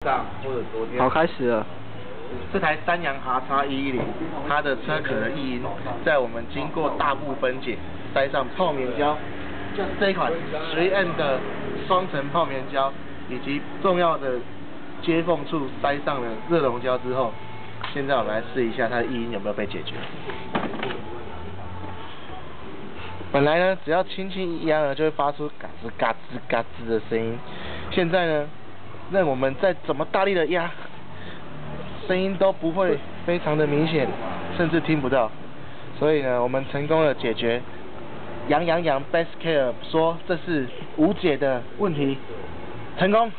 或者昨天。好，开始了。这台三洋 RX110，它的车壳的异音，在我们经过大部分解，塞上泡棉胶，就是这一款 3M 的双层泡棉胶，以及重要的接缝处塞上了热熔胶之后，现在我们来试一下它的异音有没有被解决。本来呢，只要轻轻一压呢，就会发出嘎吱嘎吱嘎吱的声音。现在呢，让我们再怎么大力的压，声音都不会非常的明显，甚至听不到。所以呢，我们成功的解决Best Care 说这是无解的问题，成功。